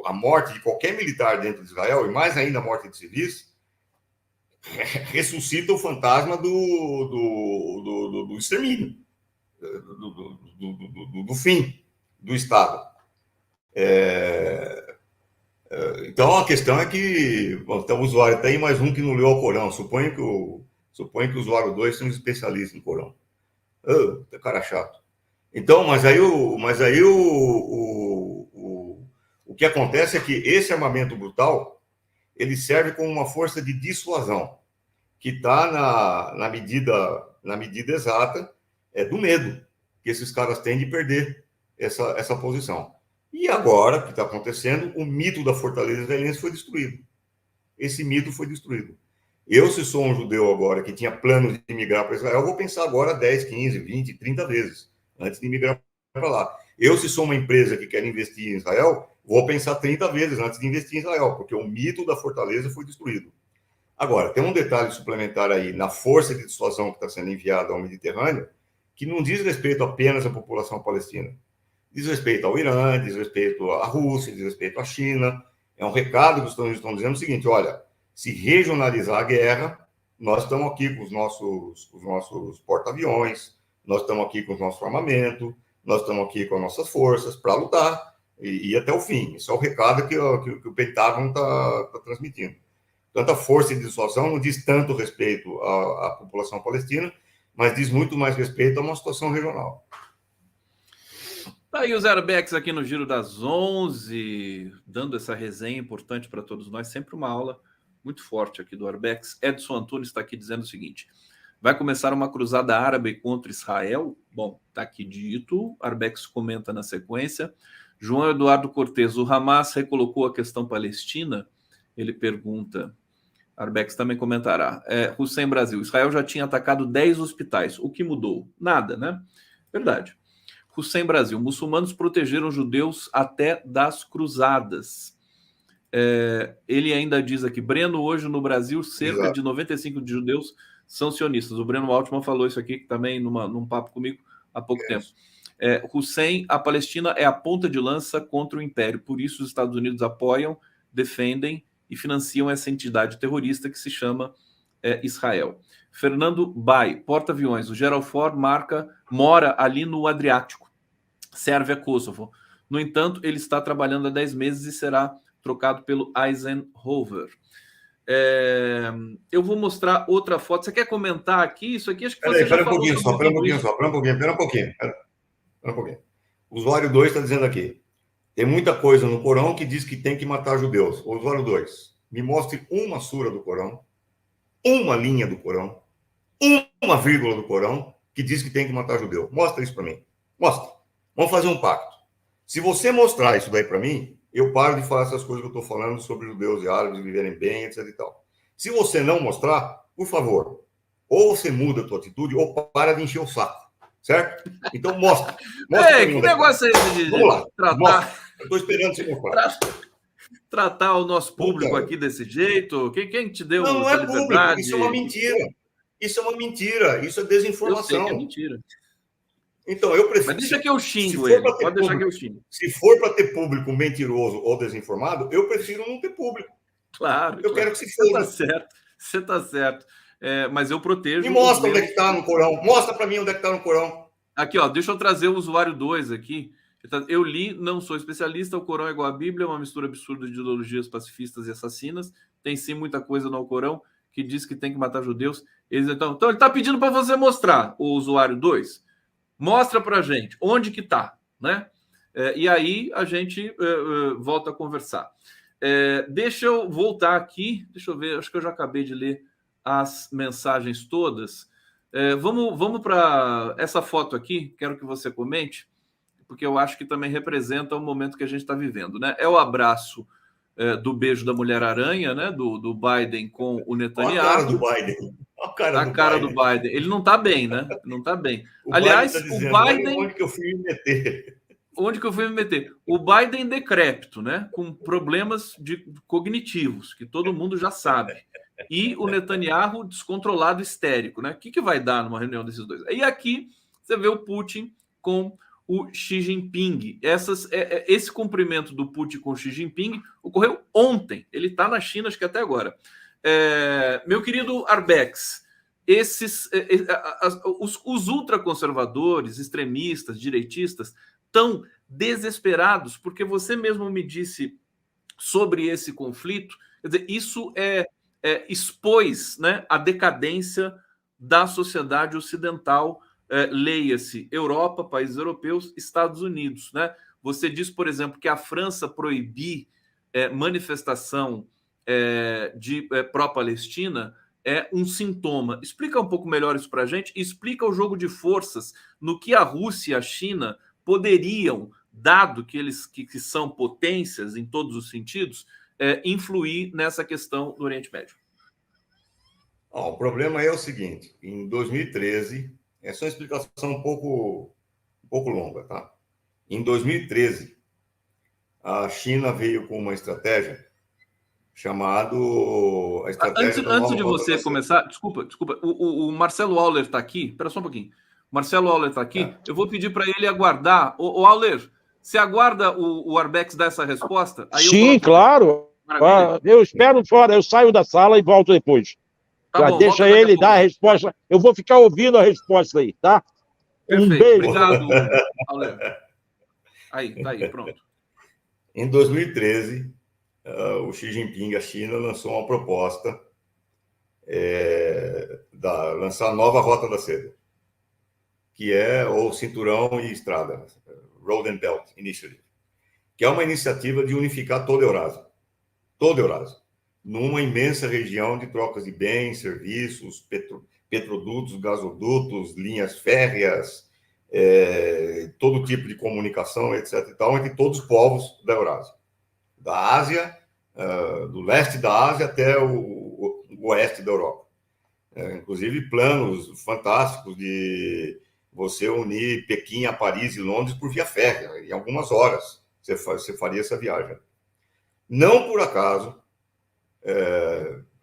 Speaker 1: a morte de qualquer militar dentro de Israel, e mais ainda a morte de civis, ressuscita o fantasma do extermínio, do fim do Estado. Então, a questão é que então, o usuário tem mais um que não leu o Corão. Suponho que o usuário 2 seja um especialista em Corão. Cara chato. Então, mas aí o que acontece é que esse armamento brutal ele serve como uma força de dissuasão que está na medida exata do medo que esses caras têm de perder essa posição. E agora, o que está acontecendo, o mito da fortaleza israelense foi destruído. Esse mito foi destruído. Eu, se sou um judeu agora que tinha planos de migrar para Israel, vou pensar agora 10, 15, 20, 30 vezes antes de migrar para lá. Eu, se sou uma empresa que quer investir em Israel, vou pensar 30 vezes antes de investir em Israel, porque o mito da fortaleza foi destruído. Agora, tem um detalhe suplementar aí na força de dissuasão que está sendo enviada ao Mediterrâneo, que não diz respeito apenas à população palestina. Diz respeito ao Irã, diz respeito à Rússia, diz respeito à China. É um recado que os Estados Unidos estão dizendo o seguinte: olha, se regionalizar a guerra, nós estamos aqui com os nossos porta-aviões, nós estamos aqui com o nosso armamento, nós estamos aqui com as nossas forças para lutar e ir até o fim. Esse é o recado que o Pentágono está transmitindo. Portanto, a força de dissuasão não diz tanto respeito à população palestina, mas diz muito mais respeito a uma situação regional.
Speaker 2: Tá aí os Airbags aqui no Giro das 11, dando essa resenha importante para todos nós, sempre uma aula muito forte aqui do Arbex. Edson Antunes está aqui dizendo o seguinte: Vai começar uma cruzada árabe contra Israel? Bom, está aqui dito. Arbex comenta na sequência. João Eduardo Cortes, o Hamas recolocou a questão palestina? Ele pergunta. Arbex também comentará. Hussein Brasil, Israel já tinha atacado 10 hospitais. O que mudou? Nada, né? Verdade. Hussein Brasil, muçulmanos protegeram judeus até das cruzadas. Ele ainda diz aqui, Breno, hoje no Brasil, cerca de 95 de judeus são sionistas. O Breno Altman falou isso aqui também num papo comigo há pouco tempo. Hussein, a Palestina é a ponta de lança contra o Império. Por isso os Estados Unidos apoiam, defendem e financiam essa entidade terrorista que se chama Israel. Fernando Bay, porta-aviões. O Gerald Ford mora ali no Adriático, Sérvia, Kosovo. No entanto, ele está trabalhando há 10 meses e será trocado pelo Eisenhower. Eu vou mostrar outra foto. Você quer comentar aqui? Isso aqui acho que você já falou.
Speaker 1: Espera um pouquinho. O usuário 2 está dizendo aqui. Tem muita coisa no Corão que diz que tem que matar judeus. O usuário 2, me mostre uma sura do Corão, uma linha do Corão, uma vírgula do Corão que diz que tem que matar judeu. Mostra isso para mim. Mostra. Vamos fazer um pacto. Se você mostrar isso daí para mim, eu paro de falar essas coisas que eu estou falando sobre judeus e árabes viverem bem, etc e tal. Se você não mostrar, por favor, ou você muda a tua atitude ou para de encher o saco. Certo? Então mostra.
Speaker 2: Que negócio é esse de tratar?
Speaker 1: Mostra. Eu estou esperando você mostrar.
Speaker 2: Tratar o nosso público aqui desse jeito? Quem te deu
Speaker 1: não
Speaker 2: essa
Speaker 1: é
Speaker 2: liberdade?
Speaker 1: Público, isso é uma mentira. Isso é uma mentira. Isso é desinformação.
Speaker 2: Eu sei que é mentira.
Speaker 1: Então, eu prefiro...
Speaker 2: Mas deixa que eu xingo ele. Pode deixar que eu xingo.
Speaker 1: Se for para ter público mentiroso ou desinformado, eu prefiro não ter público.
Speaker 2: Claro.
Speaker 1: Eu quero que se foda.
Speaker 2: Você está certo. Mas eu protejo...
Speaker 1: Me mostra onde é que está no Corão. Mostra para mim onde é que está no Corão.
Speaker 2: Aqui, ó. Deixa eu trazer o usuário 2 aqui. Eu li, não sou especialista, o Corão é igual à Bíblia, é uma mistura absurda de ideologias pacifistas e assassinas. Tem sim muita coisa no Corão que diz que tem que matar judeus. Então ele está pedindo para você mostrar, o usuário 2. Mostra para a gente onde que está, né? E aí a gente volta a conversar. Deixa eu voltar aqui. Deixa eu ver, acho que eu já acabei de ler as mensagens todas. Vamos para essa foto aqui, quero que você comente, porque eu acho que também representa o momento que a gente está vivendo, né? É o abraço do beijo da Mulher-Aranha, né? Do Biden com o Netanyahu.
Speaker 1: A cara do Biden.
Speaker 2: A cara do Biden. Ele não está bem, né? Não está bem.
Speaker 1: Aliás, o Biden... Onde que eu fui me meter?
Speaker 2: Onde que eu fui me meter? O Biden decrépito, né? Com problemas cognitivos, que todo mundo já sabe. E o Netanyahu descontrolado, histérico, né? O que vai dar numa reunião desses dois? E aqui você vê o Putin com o Xi Jinping. Esse cumprimento do Putin com o Xi Jinping ocorreu ontem. Ele está na China, acho que até agora. Meu querido Arbex, os ultraconservadores, extremistas, direitistas, estão desesperados, porque você mesmo me disse sobre esse conflito. Quer dizer, isso expôs, né, a decadência da sociedade ocidental, leia-se Europa, países europeus, Estados Unidos, né? Você diz, por exemplo, que a França proibir manifestação de pró-Palestina é um sintoma. Explica um pouco melhor isso para a gente. Explica o jogo de forças no que a Rússia e a China poderiam, dado que eles que são potências em todos os sentidos, influir nessa questão do Oriente Médio.
Speaker 1: O problema é o seguinte: em 2013, essa é uma explicação um pouco longa, tá? Em 2013, a China veio com uma estratégia chamada
Speaker 2: Antes de você começar, desculpa, o Marcelo Auler está aqui. Espera só um pouquinho. O Marcelo Auler está aqui. Eu vou pedir para ele aguardar. O Auler, você aguarda o Arbex dar essa resposta?
Speaker 3: Aí sim, claro. Eu espero fora, eu saio da sala e volto depois. Tá bom, deixa ele dar a resposta. Eu vou ficar ouvindo a resposta aí, tá?
Speaker 2: Perfeito. Um beijo. Obrigado, Auler. Aí, tá aí, pronto.
Speaker 1: Em 2013, o Xi Jinping, a China, lançou uma proposta lançar a nova Rota da Seda, que é o Cinturão e Estrada, Road and Belt Initiative, que é uma iniciativa de unificar toda a Eurásia, numa imensa região de trocas de bens, serviços, petrodutos, gasodutos, linhas férreas, todo tipo de comunicação, etc. e tal, entre todos os povos da Eurásia, da Ásia, do leste da Ásia até o oeste da Europa. Inclusive planos fantásticos de você unir Pequim a Paris e Londres por via férrea, em algumas horas você faria essa viagem. Não por acaso,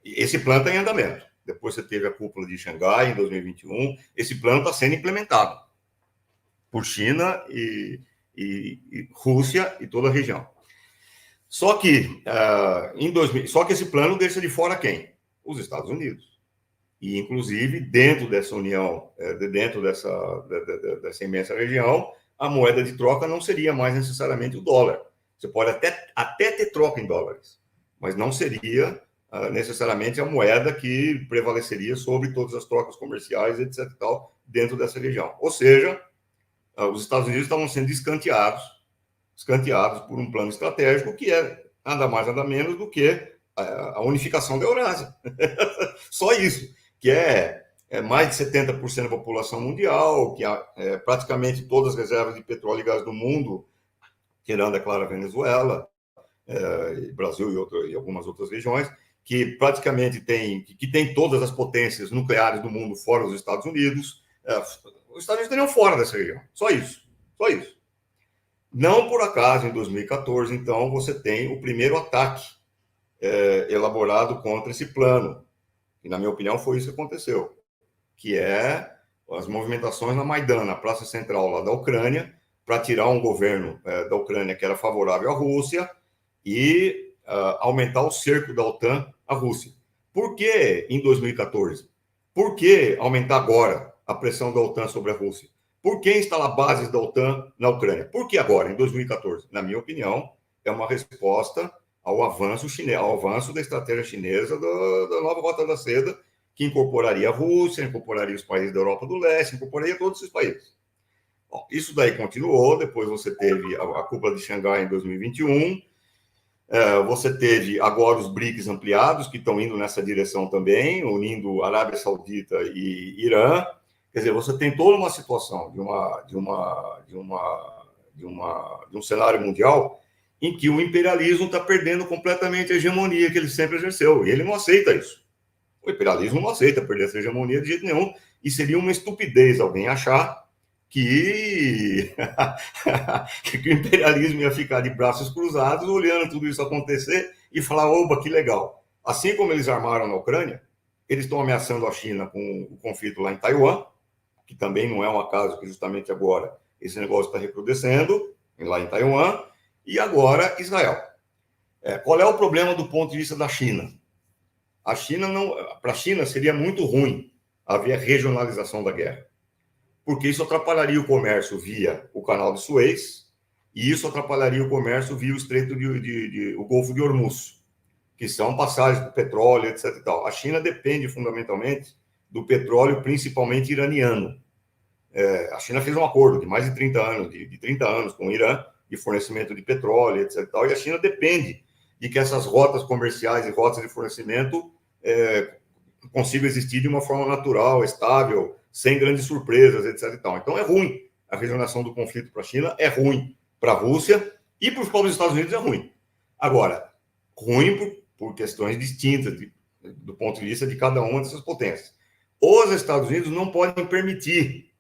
Speaker 1: esse plano está em andamento. Depois você teve a cúpula de Xangai, em 2021, esse plano está sendo implementado por China e Rússia e toda a região. Só que, só que esse plano deixa de fora quem? Os Estados Unidos. E, inclusive, dentro dessa união, dentro dessa imensa região, a moeda de troca não seria mais necessariamente o dólar. Você pode até ter troca em dólares, mas não seria necessariamente a moeda que prevaleceria sobre todas as trocas comerciais, etc. e tal, dentro dessa região. Ou seja, os Estados Unidos estavam sendo escanteados por um plano estratégico que é nada mais, nada menos do que a unificação da Eurásia. Só isso, que é mais de 70% da população mundial, que praticamente todas as reservas de petróleo e gás do mundo, tirando, é claro, a Venezuela, Brasil e algumas outras regiões, que praticamente tem todas as potências nucleares do mundo fora dos Estados Unidos. Os Estados Unidos estariam fora dessa região. Só isso. Não por acaso, em 2014, então, você tem o primeiro ataque elaborado contra esse plano. E, na minha opinião, foi isso que aconteceu. Que é as movimentações na Maidan, na Praça Central lá da Ucrânia, para tirar um governo da Ucrânia que era favorável à Rússia e aumentar o cerco da OTAN à Rússia. Por que em 2014? Por que aumentar agora a pressão da OTAN sobre a Rússia? Por que instalar bases da OTAN na Ucrânia? Por que agora, em 2014? Na minha opinião, é uma resposta ao avanço chinês, ao avanço da estratégia chinesa da nova Rota da Seda, que incorporaria a Rússia, incorporaria os países da Europa do Leste, incorporaria todos esses países. Bom, isso daí continuou, depois você teve a cúpula de Xangai em 2021, você teve agora os BRICS ampliados, que estão indo nessa direção também, unindo Arábia Saudita e Irã. Quer dizer, você tem toda uma situação de um cenário mundial em que o imperialismo está perdendo completamente a hegemonia que ele sempre exerceu, e ele não aceita isso. O imperialismo não aceita perder essa hegemonia de jeito nenhum, e seria uma estupidez alguém achar que o imperialismo ia ficar de braços cruzados, olhando tudo isso acontecer e falar, oba, que legal. Assim como eles armaram na Ucrânia, eles estão ameaçando a China com o conflito lá em Taiwan, que também não é um acaso que justamente agora esse negócio está recrudescendo, lá em Taiwan, e agora Israel. Qual é o problema do ponto de vista da China? Para a China seria muito ruim haver regionalização da guerra, porque isso atrapalharia o comércio via o canal de Suez, e isso atrapalharia o comércio via o estreito o Golfo de Hormuz, que são passagens do petróleo, etc. e tal. A China depende fundamentalmente do petróleo, principalmente iraniano. A China fez um acordo de mais de 30 anos, de 30 anos com o Irã, de fornecimento de petróleo, etc. e tal, e a China depende de que essas rotas comerciais e rotas de fornecimento consigam existir de uma forma natural, estável, sem grandes surpresas, etc. e tal. Então é ruim. A regionalização do conflito para a China é ruim para a Rússia e para os próprios Estados Unidos é ruim. Agora, ruim por questões distintas do ponto de vista de cada uma dessas potências. Os Estados Unidos não podem permitir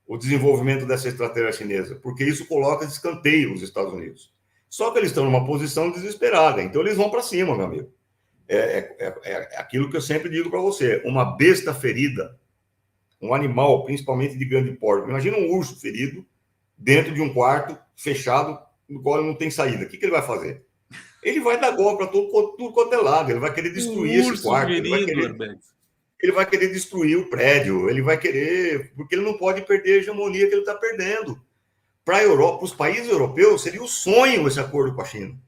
Speaker 1: o desenvolvimento dessa estratégia chinesa, porque isso coloca de escanteio os Estados Unidos. Só que eles estão numa posição desesperada, então eles vão para cima, meu amigo. É aquilo que eu sempre digo para você, uma besta ferida, um animal, principalmente de grande porte. Imagina um urso ferido dentro de um quarto fechado, no qual ele não tem saída. O que ele vai fazer? Ele vai dar golpe para tudo quanto é lado, ele vai querer destruir esse quarto, ele vai querer destruir o prédio, ele vai querer, porque ele não pode perder a hegemonia que ele está perdendo. Para a Europa, para os países europeus, seria um sonho esse acordo com a China,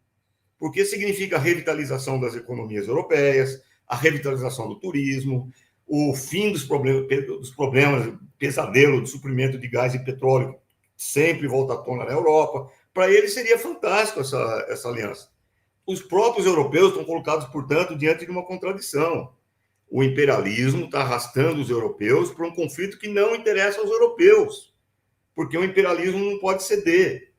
Speaker 1: porque significa a revitalização das economias europeias, a revitalização do turismo, o fim dos problemas pesadelo de suprimento de gás e petróleo, sempre volta à tona na Europa. Para eles seria fantástico essa aliança. Os próprios europeus estão colocados, portanto, diante de uma contradição. o imperialismo está arrastando os europeus para um conflito que não interessa aos europeus, porque o imperialismo não pode ceder.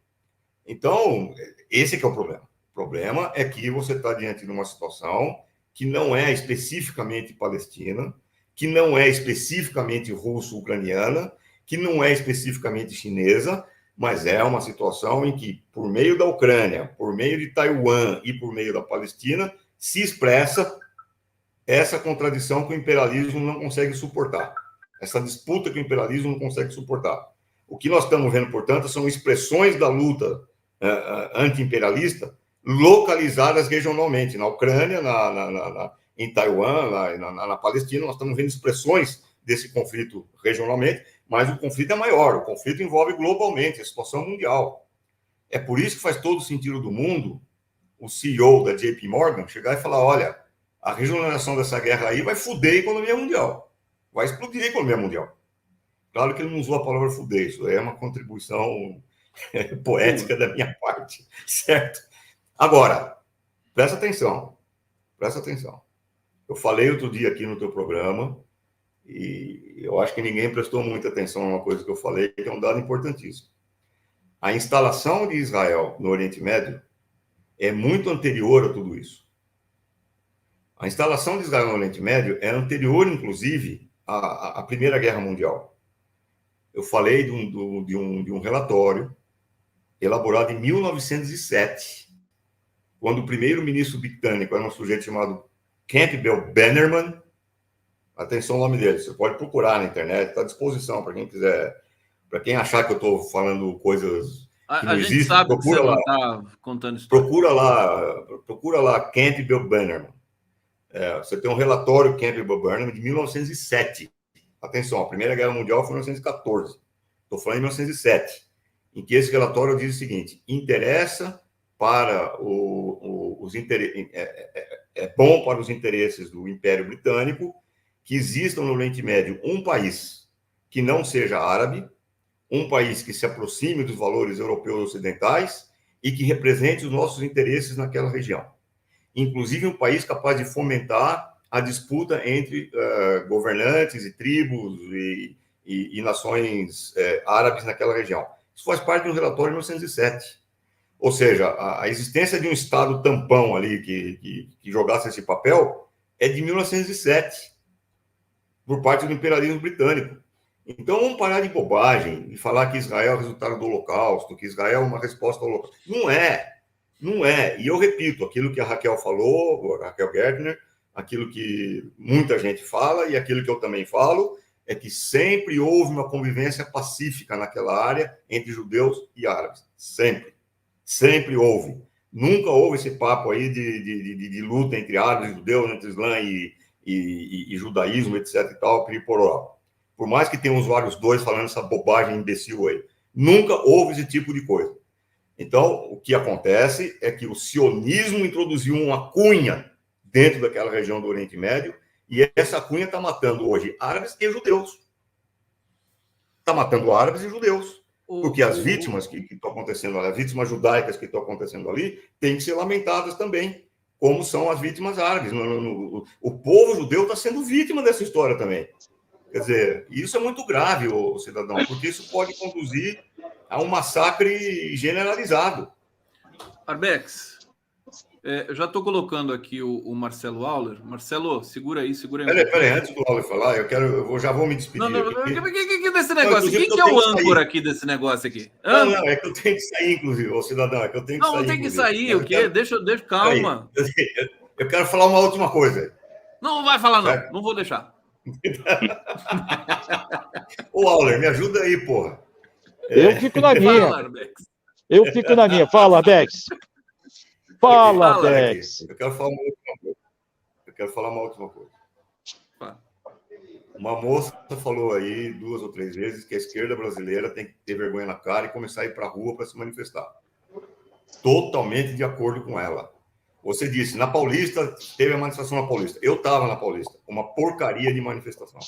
Speaker 1: Então, esse que é o problema. O problema é que você está diante de uma situação que não é especificamente palestina, que não é especificamente russo-ucraniana, que não é especificamente chinesa, mas é uma situação em que, por meio da Ucrânia, por meio de Taiwan e por meio da Palestina, se expressa essa contradição que o imperialismo não consegue suportar, essa disputa que o imperialismo não consegue suportar. O que nós estamos vendo, portanto, são expressões da luta anti-imperialista localizadas regionalmente, na Ucrânia, em Taiwan, na Palestina, nós estamos vendo expressões desse conflito regionalmente, mas o conflito é maior, o conflito envolve globalmente, a situação mundial. É por isso que faz todo o sentido do mundo o CEO da JP Morgan chegar e falar, olha, a regionalização dessa guerra aí vai foder a economia mundial, vai explodir a economia mundial. Claro que ele não usou a palavra foder, isso é uma contribuição poética da minha parte, certo? Agora, presta atenção. Eu falei outro dia aqui no teu programa, e eu acho que ninguém prestou muita atenção a uma coisa que eu falei, que é um dado importantíssimo. A instalação de Israel no Oriente Médio é muito anterior a tudo isso. A instalação de Israel no Oriente Médio é anterior, inclusive, à Primeira Guerra Mundial. Eu falei de um relatório elaborado em 1907, quando o primeiro-ministro britânico era um sujeito chamado Campbell Bannerman. Atenção ao nome dele, você pode procurar na internet, está à disposição para quem quiser, para quem achar que eu estou falando coisas que não existem.
Speaker 2: Sabe procura que você lá, não tá contando história.
Speaker 1: Procura lá Campbell Bannerman. Você tem um relatório Campbell Bannerman de 1907. Atenção, a Primeira Guerra Mundial foi em 1914. Estou falando em 1907, em que esse relatório diz o seguinte: interessa para é bom para os interesses do Império Britânico que exista no Oriente Médio um país que não seja árabe, um país que se aproxime dos valores europeus ocidentais e que represente os nossos interesses naquela região. Inclusive um país capaz de fomentar a disputa entre governantes e tribos e nações árabes naquela região. Isso faz parte de um relatório de 1907. Ou seja, a existência de um Estado tampão ali que jogasse esse papel é de 1907, por parte do imperialismo britânico. Então, vamos parar de bobagem e falar que Israel é o resultado do Holocausto, que Israel é uma resposta ao Holocausto. Não é. E eu repito, aquilo que a Raquel falou, a Raquel Gertner, aquilo que muita gente fala e aquilo que eu também falo, é que sempre houve uma convivência pacífica naquela área entre judeus e árabes. Sempre houve. Nunca houve esse papo aí de luta entre árabes e judeus, entre Islã e judaísmo, etc. e tal, por mais que tenham vários dois falando essa bobagem imbecil aí. Nunca houve esse tipo de coisa. Então, o que acontece é que o sionismo introduziu uma cunha dentro daquela região do Oriente Médio e essa cunha está matando hoje árabes e judeus. Está matando árabes e judeus. Porque as vítimas que estão acontecendo ali, as vítimas judaicas que estão acontecendo ali, têm que ser lamentadas também, como são as vítimas árabes. O povo judeu está sendo vítima dessa história também. Quer dizer, isso é muito grave, cidadão, porque isso pode conduzir a um massacre generalizado.
Speaker 2: Arbex, eu já estou colocando aqui o Marcelo Auler. Marcelo, segura aí.
Speaker 1: Peraí, antes do Auler falar, já vou me despedir.
Speaker 2: Que desse negócio? Quem que é o âncora aqui desse negócio aqui?
Speaker 1: Não, é que eu tenho que sair, inclusive, cidadão, é que eu tenho que sair.
Speaker 2: Não, tem que sair, o quê? Deixa, calma.
Speaker 1: Eu quero falar uma última coisa.
Speaker 2: Não vai falar, não. Não vou deixar.
Speaker 1: Ô, Auler, me ajuda aí, porra.
Speaker 3: Eu fico na minha. Fala, Arbex. Fala, Arbex.
Speaker 1: Eu quero falar uma última coisa. Uma moça falou aí 2 ou 3 vezes que a esquerda brasileira tem que ter vergonha na cara e começar a ir para a rua para se manifestar. Totalmente de acordo com ela. Você disse, na Paulista, teve a manifestação na Paulista. Eu estava na Paulista. Uma porcaria de manifestação.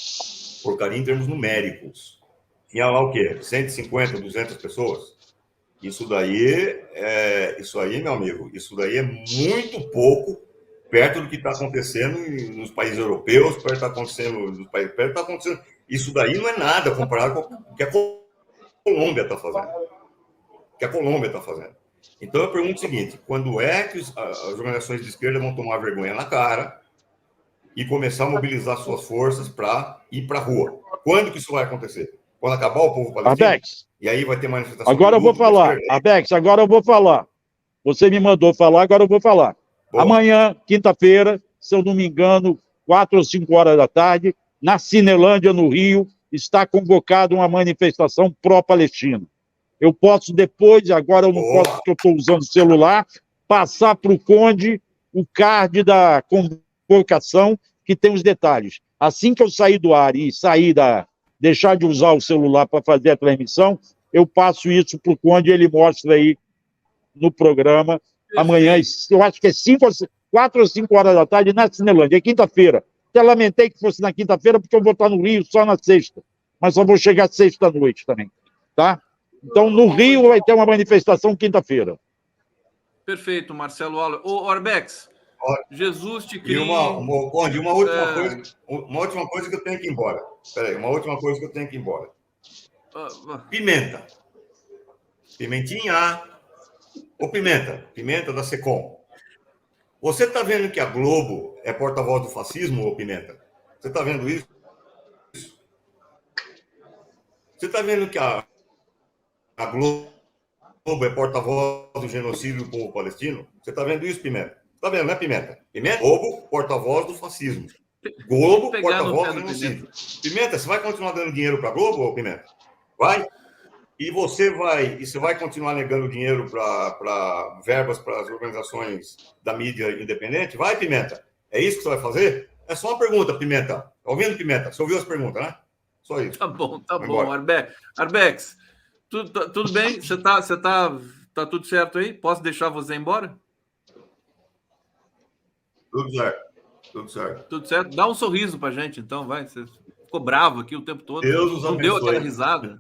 Speaker 1: Porcaria em termos numéricos. Tinha lá o quê? 150, 200 pessoas? Isso aí, meu amigo, isso daí é muito pouco perto do que está acontecendo nos países europeus, perto do que está acontecendo nos países, perto do que está acontecendo. Isso daí não é nada comparado com o que a Colômbia está fazendo. O que a Colômbia está fazendo. Então eu pergunto o seguinte: quando é que as organizações de esquerda vão tomar vergonha na cara e começar a mobilizar suas forças para ir para a rua? Quando que isso vai acontecer? Quando acabar o povo palestino?
Speaker 3: Abex,
Speaker 1: E aí vai ter manifestação.
Speaker 3: agora eu vou falar. Abex, agora eu vou falar. Você me mandou falar, agora eu vou falar.
Speaker 1: Bom.
Speaker 3: Amanhã, quinta-feira, se eu não me engano, 4 ou 5 horas da tarde, na Cinelândia, no Rio, está convocada uma manifestação pró-Palestina. Eu posso depois, agora eu não posso porque eu estou usando o celular, passar para o Conde o card da convocação que tem os detalhes. Assim que eu sair do ar e deixar de usar o celular para fazer a transmissão, eu passo isso para o Conde e ele mostra aí no programa. Amanhã, eu acho que é 4 ou 5 horas da tarde na Cinelândia, é quinta-feira. Até lamentei que fosse na quinta-feira, porque eu vou estar no Rio só na sexta. Mas só vou chegar sexta-noite também, tá? Então, no Rio vai ter uma manifestação quinta-feira.
Speaker 2: Perfeito, Marcelo Auler. Ô, Arbex, Jesus te cria...
Speaker 1: E uma última coisa que eu tenho que ir embora. Peraí, uma última coisa que eu tenho que ir embora. Pimenta. Pimentinha. Ô, Pimenta da Secom. Você está vendo que a Globo é porta-voz do fascismo, ô Pimenta? Você está vendo isso? Você está vendo que a Globo é porta-voz do genocídio do povo palestino? Você está vendo isso, Pimenta? Está vendo, né, Pimenta? Globo, porta-voz do fascismo. Globo, porta-voz do genocídio. Pimenta, você vai continuar dando dinheiro para a Globo, ô Pimenta? Vai? E você vai continuar negando dinheiro para verbas para as organizações da mídia independente? Vai, Pimenta? É isso que você vai fazer? É só uma pergunta, Pimenta. Tá ouvindo, Pimenta? Você ouviu as perguntas, né? Só isso.
Speaker 2: Tá bom. Arbex, tudo bem? Você tá tudo certo aí? Posso deixar você embora?
Speaker 1: Tudo certo.
Speaker 2: Tudo certo? Dá um sorriso pra gente, então, vai. Você ficou bravo aqui o tempo todo.
Speaker 1: Deus os abençoe.
Speaker 2: Não deu aquela risada.